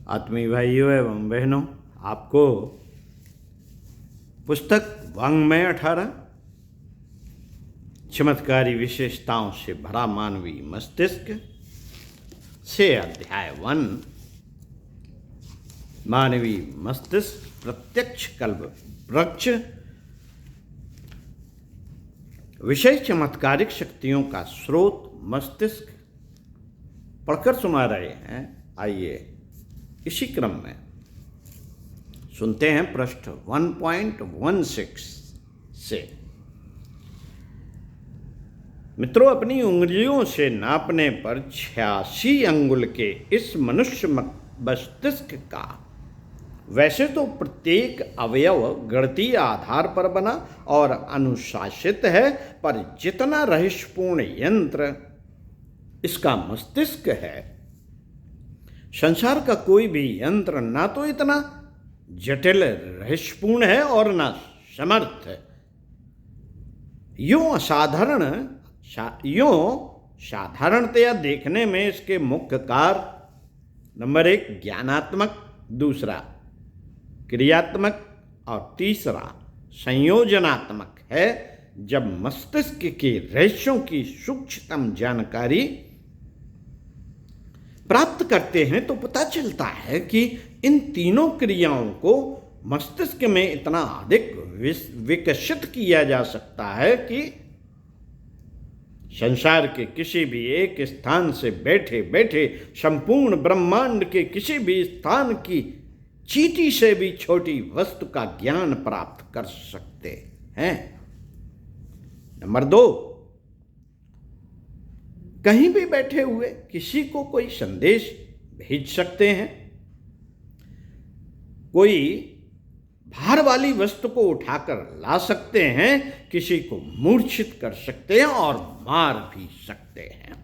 आत्मीय भाइयों एवं बहनों, आपको पुस्तक वाङ्मय 18 चमत्कारी विशेषताओं से भरा मानवीय मस्तिष्क से अध्याय 1 मानवीय मस्तिष्क प्रत्यक्ष कल्प वृक्ष विशेष चमत्कारिक शक्तियों का स्रोत मस्तिष्क पढ़कर सुना रहे हैं। आइए इसी क्रम में सुनते हैं पृष्ठ 1.16 से। मित्रों, अपनी उंगलियों से नापने पर 86 अंगुल के इस मनुष्य मस्तिष्क का वैसे तो प्रत्येक अवयव गणितीय आधार पर बना और अनुशासित है, पर जितना रहस्यपूर्ण यंत्र इसका मस्तिष्क है, संसार का कोई भी यंत्र ना तो इतना जटिल रहस्यपूर्ण है और ना समर्थ। यूं साधारणतया देखने में इसके मुख्य कार्य नंबर 1 ज्ञानात्मक, दूसरा क्रियात्मक और तीसरा संयोजनात्मक है। जब मस्तिष्क के रहस्यों की सूक्ष्मतम जानकारी प्राप्त करते हैं तो पता चलता है कि इन तीनों क्रियाओं को मस्तिष्क में इतना अधिक विकसित किया जा सकता है कि संसार के किसी भी एक स्थान से बैठे बैठे संपूर्ण ब्रह्मांड के किसी भी स्थान की चींटी से भी छोटी वस्तु का ज्ञान प्राप्त कर सकते हैं। नंबर 2, कहीं भी बैठे हुए किसी को कोई संदेश भेज सकते हैं। कोई भार वाली वस्तु को उठाकर ला सकते हैं, किसी को मूर्छित कर सकते हैं और मार भी सकते हैं।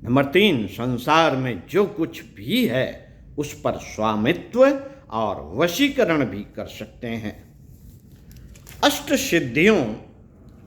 नंबर 3, संसार में जो कुछ भी है उस पर स्वामित्व और वशीकरण भी कर सकते हैं।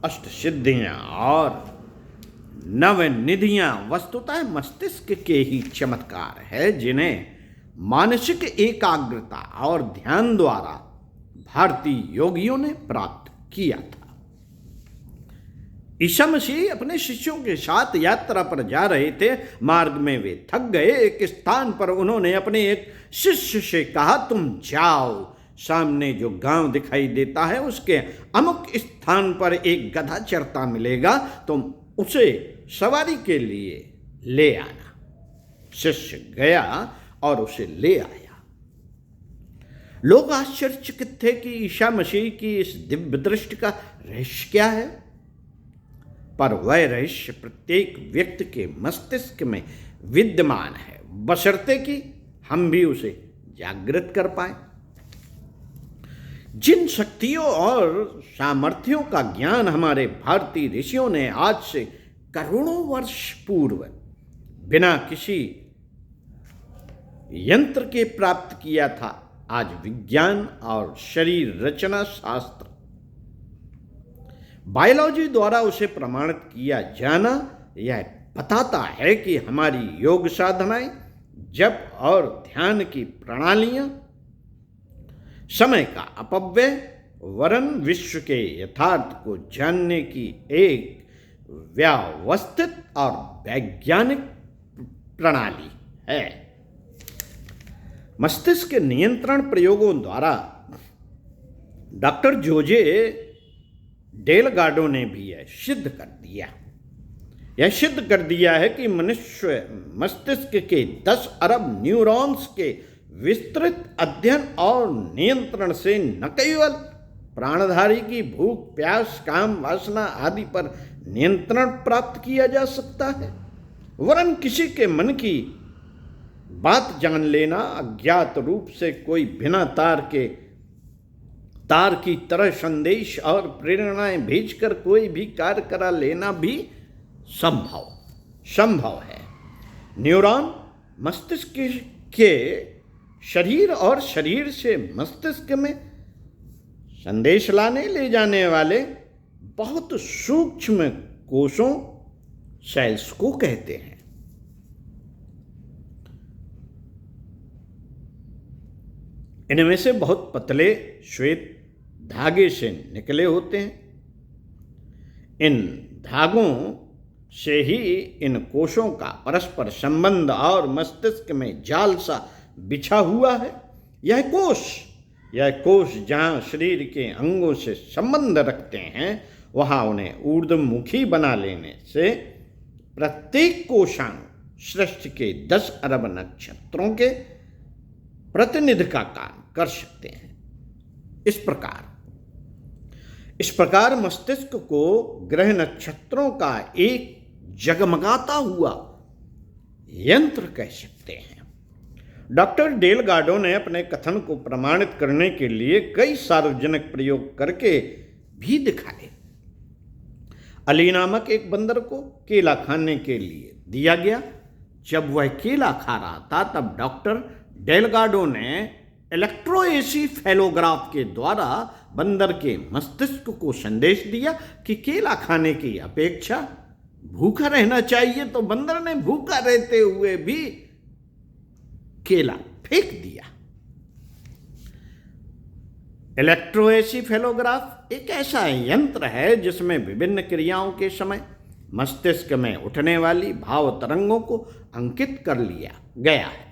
अष्टसिद्धियां और नवनिधियां वस्तुतः मस्तिष्क के ही चमत्कार है, जिन्हें मानसिक एकाग्रता और ध्यान द्वारा भारतीय योगियों ने प्राप्त किया था। ईसा मसीह अपने शिष्यों के साथ यात्रा पर जा रहे थे। मार्ग में वे थक गए। एक स्थान पर उन्होंने अपने एक शिष्य से कहा, तुम जाओ, सामने जो गांव दिखाई देता है उसके अमुक स्थान पर एक गधा चरता मिलेगा, तुम उसे सवारी के लिए ले आना। शिष्य गया और उसे ले आया। लोग आश्चर्यचकित थे कि ईसा मसीह की इस दिव्य दृष्टि का रहस्य क्या है, पर वह रहस्य प्रत्येक व्यक्ति के मस्तिष्क में विद्यमान है, बशर्ते कि हम भी उसे जागृत कर पाए। जिन शक्तियों और सामर्थ्यों का ज्ञान हमारे भारतीय ऋषियों ने आज से करोड़ों वर्ष पूर्व बिना किसी यंत्र के प्राप्त किया था, आज विज्ञान और शरीर रचना शास्त्र बायोलॉजी द्वारा उसे प्रमाणित किया जाना यह बताता है कि हमारी योग साधनाएं, जप और ध्यान की प्रणालियां समय का अपव्यय वरन विश्व के यथार्थ को जानने की एक व्यवस्थित और वैज्ञानिक प्रणाली है। मस्तिष्क नियंत्रण प्रयोगों द्वारा डॉक्टर जोजे डेलगाडो ने भी यह सिद्ध कर दिया है कि मनुष्य मस्तिष्क के 10 अरब न्यूरॉन्स के विस्तृत अध्ययन और नियंत्रण से न केवल प्राणधारी की भूख, प्यास, काम, वासना आदि पर नियंत्रण प्राप्त किया जा सकता है, वरन किसी के मन की बात जान लेना, अज्ञात रूप से कोई बिना तार की तरह संदेश और प्रेरणाएं भेजकर कोई भी कार्य करा लेना भी संभव है। न्यूरॉन मस्तिष्क के शरीर और शरीर से मस्तिष्क में संदेश ले जाने वाले बहुत सूक्ष्म कोषों सेल्स को कहते हैं। इनमें से बहुत पतले श्वेत धागे से निकले होते हैं। इन धागों से ही इन कोशों का परस्पर संबंध और मस्तिष्क में जाल सा बिछा हुआ है। यह कोश जहाँ शरीर के अंगों से संबंध रखते हैं, वहाँ उन्हें ऊर्ध्वमुखी बना लेने से प्रत्येक कोशांग सृष्टि के 10 अरब नक्षत्रों के प्रतिनिधि का काम कर सकते हैं। इस प्रकार मस्तिष्क को ग्रह नक्षत्रों का एक जगमगाता हुआ यंत्र कह सकते हैं। डॉक्टर डेलगाडो ने अपने कथन को प्रमाणित करने के लिए कई सार्वजनिक प्रयोग करके भी दिखाए। अली नामक एक बंदर को केला खाने के लिए दिया गया। जब वह केला खा रहा था, तब डॉक्टर डेलगाडो ने इलेक्ट्रोएन्सेफेलोग्राफ के द्वारा बंदर के मस्तिष्क को संदेश दिया कि केला खाने की अपेक्षा भूखा रहना चाहिए, तो बंदर ने भूखा रहते हुए भी केला फेंक दिया। इलेक्ट्रोएन्सेफेलोग्राफ एक ऐसा यंत्र है जिसमें विभिन्न क्रियाओं के समय मस्तिष्क में उठने वाली भाव तरंगों को अंकित कर लिया गया है।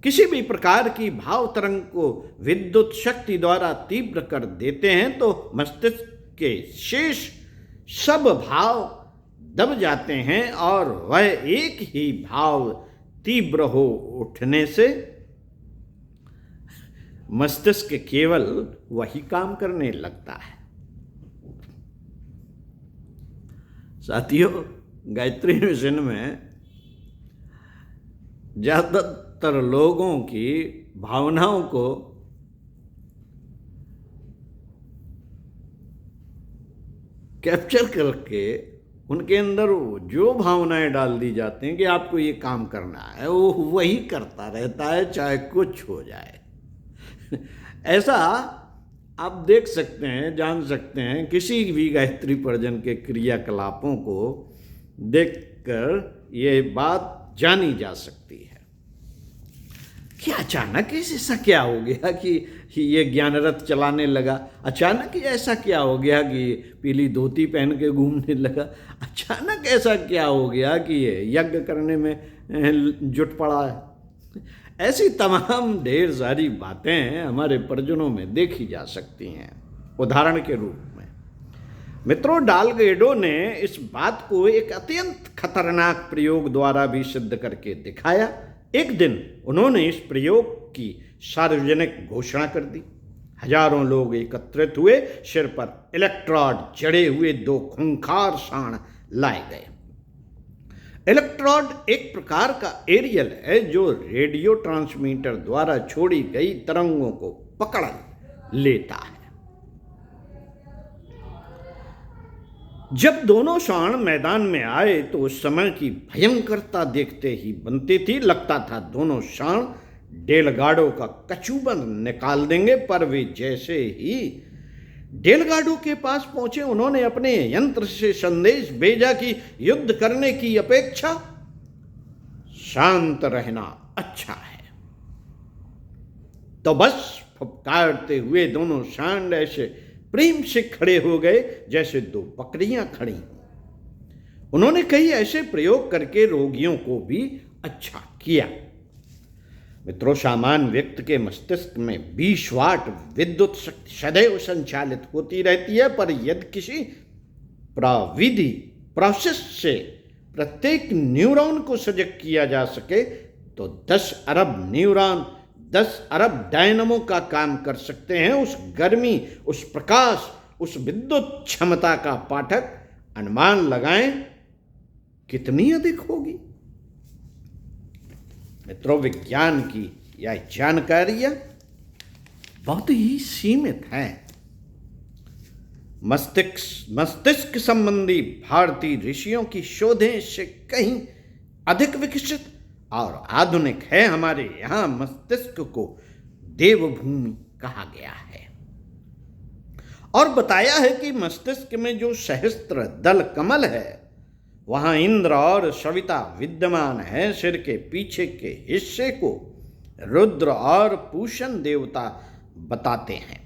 किसी भी प्रकार की भाव तरंग को विद्युत शक्ति द्वारा तीव्र कर देते हैं तो मस्तिष्क के शेष सब भाव दब जाते हैं और वह एक ही भाव तीव्र हो उठने से मस्तिष्क केवल वही काम करने लगता है। साथियों, गायत्री मिशन में ज्यादातर लोगों की भावनाओं को कैप्चर करके उनके अंदर जो भावनाएं डाल दी जाती हैं कि आपको ये काम करना है, वो वही करता रहता है, चाहे कुछ हो जाए। ऐसा आप देख सकते हैं, जान सकते हैं किसी भी गायत्री पर्जन के क्रियाकलापों को देखकर ये बात जानी जा सकती है कि अचानक ऐसा क्या हो गया कि ये ज्ञान रथ चलाने लगा, अचानक ऐसा क्या हो गया कि पीली धोती पहन के घूमने लगा, अचानक ऐसा क्या हो गया कि ये यज्ञ करने में जुट पड़ा है। ऐसी तमाम ढेर सारी बातें हमारे पर्जनों में देखी जा सकती हैं। उदाहरण के रूप में मित्रों, डालगेडो ने इस बात को एक अत्यंत खतरनाक प्रयोग द्वारा भी सिद्ध करके दिखाया। एक दिन उन्होंने इस प्रयोग की सार्वजनिक घोषणा कर दी। हजारों लोग एकत्रित हुए। सिर पर इलेक्ट्रोड जड़े हुए 2 खूंखार सांड लाए गए। इलेक्ट्रोड एक प्रकार का एरियल है जो रेडियो ट्रांसमीटर द्वारा छोड़ी गई तरंगों को पकड़ लेता है। जब दोनों सांड मैदान में आए तो उस समय की भयंकरता देखते ही बनती थी। लगता था दोनों सांड डेलगाडो का कचूबन निकाल देंगे, पर वे जैसे ही डेलगाडो के पास पहुंचे, उन्होंने अपने यंत्र से संदेश भेजा कि युद्ध करने की अपेक्षा शांत रहना अच्छा है। तो बस फुफकारते हुए दोनों सांड ऐसे प्रेम से खड़े हो गए जैसे 2 बकरियां खड़ी हों। उन्होंने कई ऐसे प्रयोग करके रोगियों को भी अच्छा किया। मित्रों, सामान्य व्यक्ति के मस्तिष्क में 20 वाट विद्युत शक्ति सदैव संचालित होती रहती है, पर यदि किसी प्रोसेस से प्रत्येक न्यूरॉन को सजग किया जा सके तो 10 अरब न्यूरॉन 10 अरब डायनमो का काम कर सकते हैं। उस गर्मी, उस प्रकाश, उस विद्युत क्षमता का पाठक अनुमान लगाएं कितनी अधिक होगी। मित्रों, विज्ञान की यह जानकारियां बहुत ही सीमित हैं। मस्तिष्क संबंधी भारतीय ऋषियों की शोधें इससे कहीं अधिक विकसित और आधुनिक है। हमारे यहाँ मस्तिष्क को देवभूमि कहा गया है और बताया है कि मस्तिष्क में जो सहस्त्र दल कमल है वहां इंद्र और सविता विद्यमान है। सिर के पीछे के हिस्से को रुद्र और पूषण देवता बताते हैं।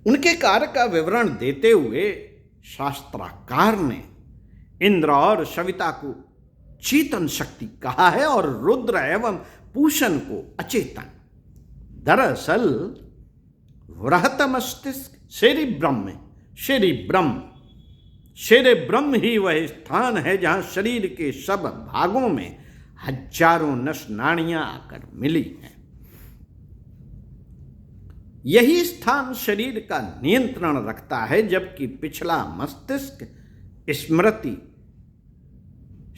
उनके कार्य का विवरण देते हुए शास्त्राकार ने इंद्र और सविता को चेतन शक्ति कहा है और रुद्र एवं पूषण को अचेतन। दरअसल वृहत मस्तिष्क सेरेब्रम ही वह स्थान है जहां शरीर के सब भागों में हजारों नस नाड़ियां आकर मिली हैं। यही स्थान शरीर का नियंत्रण रखता है, जबकि पिछला मस्तिष्क स्मृति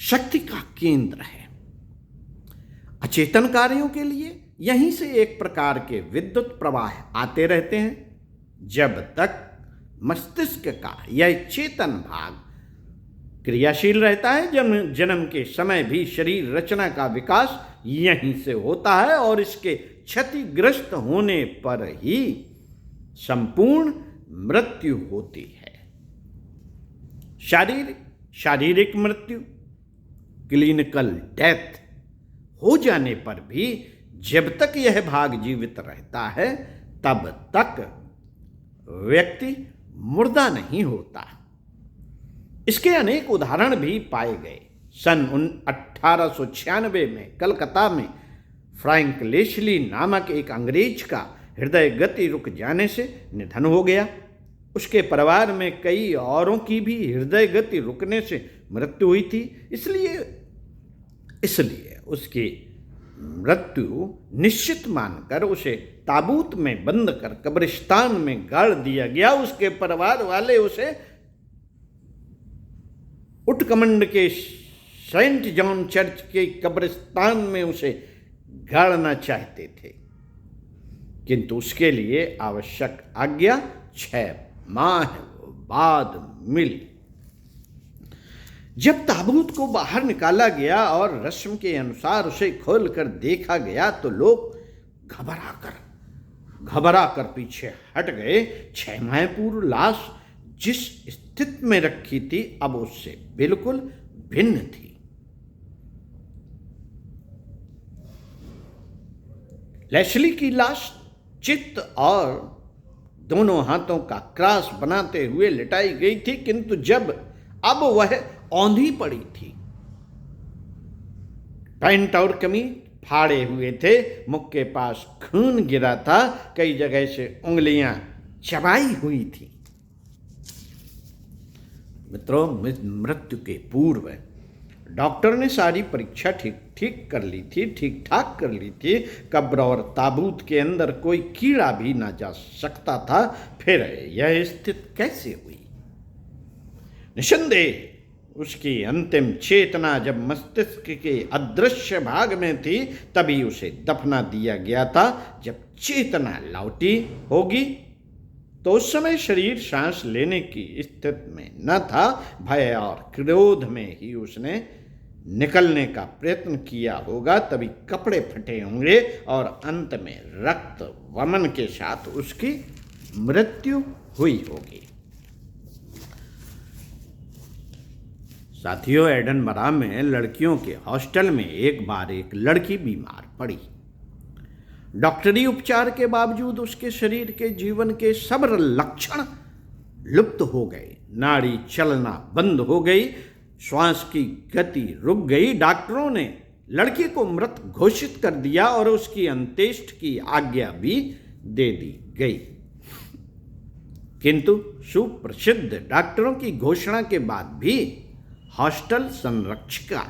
शक्ति का केंद्र है। अचेतन कार्यों के लिए यहीं से एक प्रकार के विद्युत प्रवाह आते रहते हैं। जब तक मस्तिष्क का यह चेतन भाग क्रियाशील रहता है, जन्म के समय भी शरीर रचना का विकास यहीं से होता है और इसके क्षतिग्रस्त होने पर ही संपूर्ण मृत्यु होती है। शारीरिक मृत्यु, क्लिनिकल डेथ हो जाने पर भी जब तक यह भाग जीवित रहता है तब तक व्यक्ति मुर्दा नहीं होता। इसके अनेक उदाहरण भी पाए गए। सन 1896 में कलकत्ता में फ्रैंक लेस्ली नामक एक अंग्रेज का हृदय गति रुक जाने से निधन हो गया। उसके परिवार में कई औरों की भी हृदय गति रुकने से मृत्यु हुई थी। इसलिए उसकी मृत्यु निश्चित मानकर उसे ताबूत में बंद कर कब्रिस्तान में गाड़ दिया गया। उसके परिवार वाले उसे उटकमंड के सेंट जॉन चर्च के कब्रिस्तान में उसे गाड़ना चाहते थे, किंतु उसके लिए आवश्यक आज्ञा 6 माह बाद मिली। जब ताबूत को बाहर निकाला गया और रस्म के अनुसार उसे खोलकर देखा गया तो लोग घबरा कर पीछे हट गए। 6 माह पूर्व लाश जिस स्थिति में रखी थी अब उससे बिल्कुल भिन्न थी। लेस्ली की लाश चित्त और दोनों हाथों का क्रॉस बनाते हुए लिटाई गई थी, किंतु अब वह औंधी पड़ी थी। पैंट और कमीज फाड़े हुए थे, मुख के पास खून गिरा था, कई जगह से उंगलियां चबाई हुई थी। मित्रों, मृत्यु के पूर्व डॉक्टर ने सारी परीक्षा ठीक ठाक कर ली थी। कब्र और ताबूत के अंदर कोई कीड़ा भी ना जा सकता था। फिर यह स्थिति कैसे हुई? निसंदेह उसकी अंतिम चेतना जब मस्तिष्क के अदृश्य भाग में थी तभी उसे दफना दिया गया था। जब चेतना लौटी होगी तो उस समय शरीर सांस लेने की स्थिति में न था। भय और क्रोध में ही उसने निकलने का प्रयत्न किया होगा, तभी कपड़े फटे होंगे और अंत में रक्त वमन के साथ उसकी मृत्यु हुई होगी। साथियों, एडनबरा में लड़कियों के हॉस्टल में एक बार एक लड़की बीमार पड़ी। डॉक्टरी उपचार के बावजूद उसके शरीर के जीवन के सब लक्षण लुप्त हो गए। नाड़ी चलना बंद हो गई, श्वास की गति रुक गई। डॉक्टरों ने लड़की को मृत घोषित कर दिया और उसकी अंत्येष्टि की आज्ञा भी दे दी गई। किंतु सुप्रसिद्ध डॉक्टरों की घोषणा के बाद भी हॉस्टल संरक्षिका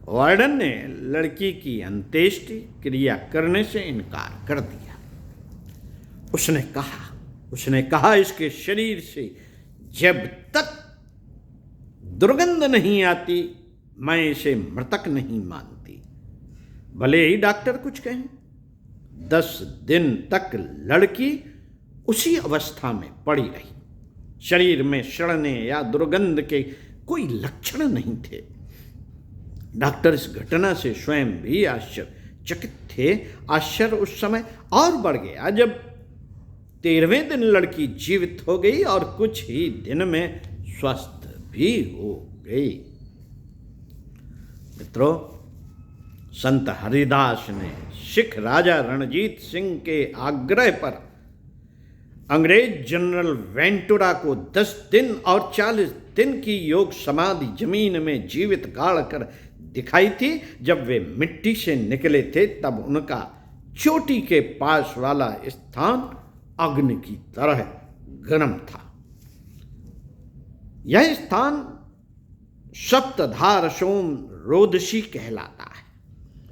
वार्डन ने लड़की की अंत्येष्टि क्रिया करने से इनकार कर दिया। उसने कहा इसके शरीर से जब तक दुर्गंध नहीं आती मैं इसे मृतक नहीं मानती, भले ही डॉक्टर कुछ कहें। 10 दिन तक लड़की उसी अवस्था में पड़ी रही। शरीर में सड़ने या दुर्गंध के कोई लक्षण नहीं थे। डॉक्टर इस घटना से स्वयं भी आश्चर्यचकित थे। आश्चर्य उस समय और बढ़ गया जब 13वें दिन लड़की जीवित हो गई और कुछ ही दिन में स्वस्थ भी हो गई। मित्रों, संत हरिदास ने सिख राजा रणजीत सिंह के आग्रह पर अंग्रेज जनरल वेंटुरा को 10 दिन और 40 दिन की योग समाधि जमीन में जीवित गाड़ कर दिखाई थी। जब वे मिट्टी से निकले थे तब उनका चोटी के पास वाला स्थान अग्नि की तरह गर्म था। यह स्थान सप्तधार सोम रोदसी कहलाता है।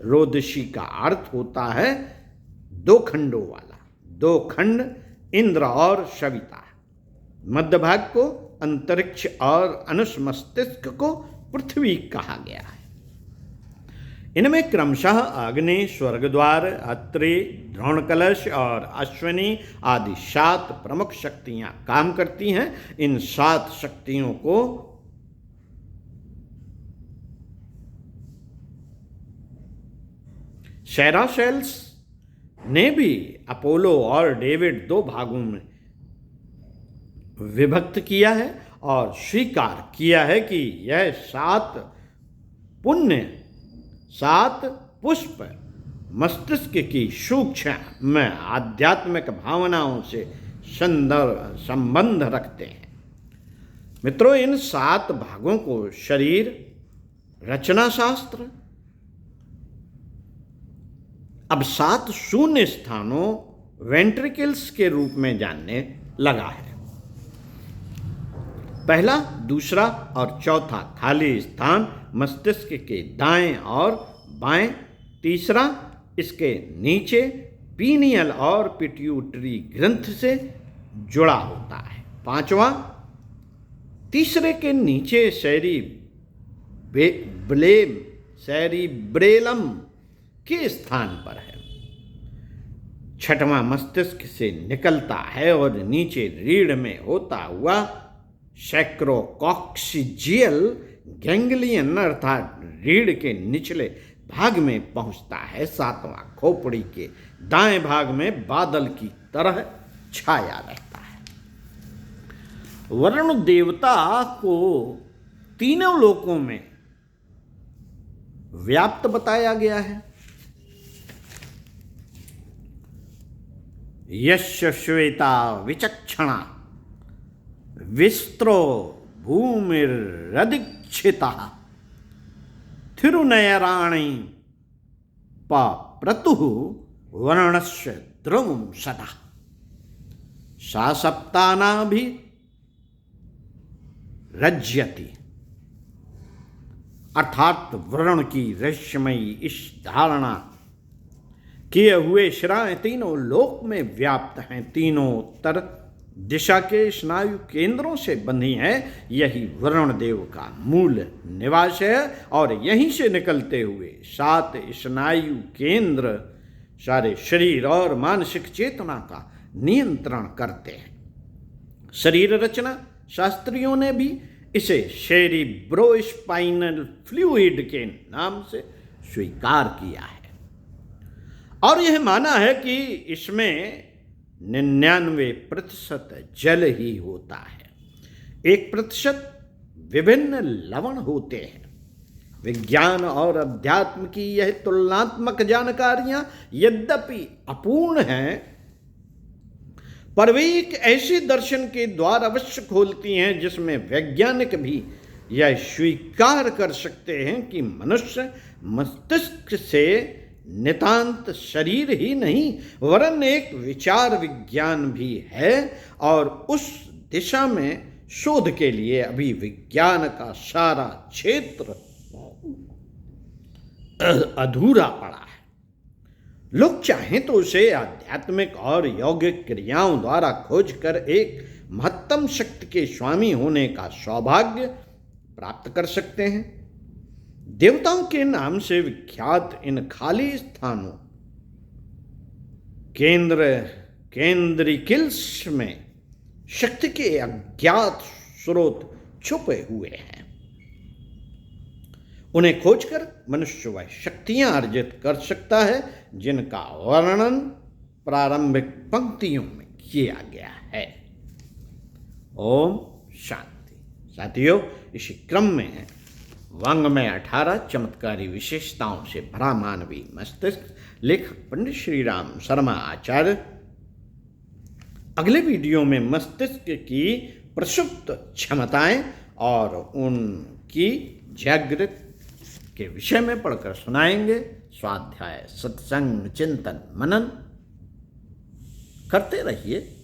रोदसी का अर्थ होता है 2 खंडों वाला। 2 खंड इंद्र और सविता, मध्य भाग को अंतरिक्ष और अनुमस्तिष्क को पृथ्वी कहा गया है। इनमें क्रमशः अग्नि, स्वर्गद्वार, अत्रि, द्रोण कलश और अश्विनी आदि 7 प्रमुख शक्तियां काम करती हैं। इन 7 शक्तियों को सेरासेल्स ने भी अपोलो और डेविड 2 भागों में विभक्त किया है और स्वीकार किया है कि यह 7 पुष्प मस्तिष्क की सूक्ष्म आध्यात्मिक भावनाओं से संबंध रखते हैं। मित्रों, इन 7 भागों को शरीर रचना शास्त्र अब 7 शून्य स्थानों वेंट्रिकल्स के रूप में जानने लगा है। पहला, दूसरा और चौथा खाली स्थान मस्तिष्क के दाएं और बाएं। तीसरा, इसके नीचे पीनियल और पिट्यूटरी ग्रंथ से जुड़ा होता है। 5वां, तीसरे के नीचे सेरिब्रेलम के स्थान पर है। 6वां, मस्तिष्क से निकलता है और नीचे रीढ़ में होता हुआ सैक्रोकॉक्सिजियल गैंग्लियन अर्थात रीढ़ के निचले भाग में पहुंचता है। 7वां, खोपड़ी के दाएं भाग में बादल की तरह छाया रहता है। वरुण देवता को तीनों लोकों में व्याप्त बताया गया है। यस्य श्वेता विचक्षणा विस्त्रो भूमिरधिक्षिता थिरुनयराणि पप्रतुः वर्णस्य ध्रुवं सदा सा सप्तानाभिरज्यति। अर्थात वरुण की रहस्यमयी इस धारणा किए हुए शिराएं तीनों लोक में व्याप्त हैं, तीनों उत्तर दिशा के स्नायु केंद्रों से बंधी हैं। यही वरुण देव का मूल निवास है और यहीं से निकलते हुए 7 स्नायु केंद्र सारे शरीर और मानसिक चेतना का नियंत्रण करते हैं। शरीर रचना शास्त्रियों ने भी इसे सेरिब्रोस्पाइनल फ्लूइड के नाम से स्वीकार किया है और यह माना है कि इसमें 99% जल ही होता है। 1% विभिन्न लवण होते हैं। विज्ञान और अध्यात्म की यह तुलनात्मक जानकारियां यद्यपि अपूर्ण हैं, पर वे एक ऐसे दर्शन के द्वार अवश्य खोलती हैं जिसमें वैज्ञानिक भी यह स्वीकार कर सकते हैं कि मनुष्य मस्तिष्क से नितांत शरीर ही नहीं वरन एक विचार विज्ञान भी है और उस दिशा में शोध के लिए अभी विज्ञान का सारा क्षेत्र अधूरा पड़ा है। लोग चाहें तो उसे आध्यात्मिक और यौगिक क्रियाओं द्वारा खोज कर एक महत्तम शक्ति के स्वामी होने का सौभाग्य प्राप्त कर सकते हैं। देवताओं के नाम से विख्यात इन खाली स्थानों केंद्रिकल्स में शक्ति के अज्ञात स्रोत छुपे हुए हैं। उन्हें खोजकर मनुष्य वह शक्तियां अर्जित कर सकता है जिनका वर्णन प्रारंभिक पंक्तियों में किया गया है। ओम शांति। साथियों, इसी क्रम में वंग में 18 चमत्कारी विशेषताओं से भरा मानवीय मस्तिष्क। लेखक पंडित श्री राम शर्मा आचार्य। अगले वीडियो में मस्तिष्क की प्रसुप्त क्षमताएं और उनकी जागृत के विषय में पढ़कर सुनाएंगे। स्वाध्याय, सत्संग, चिंतन, मनन करते रहिए।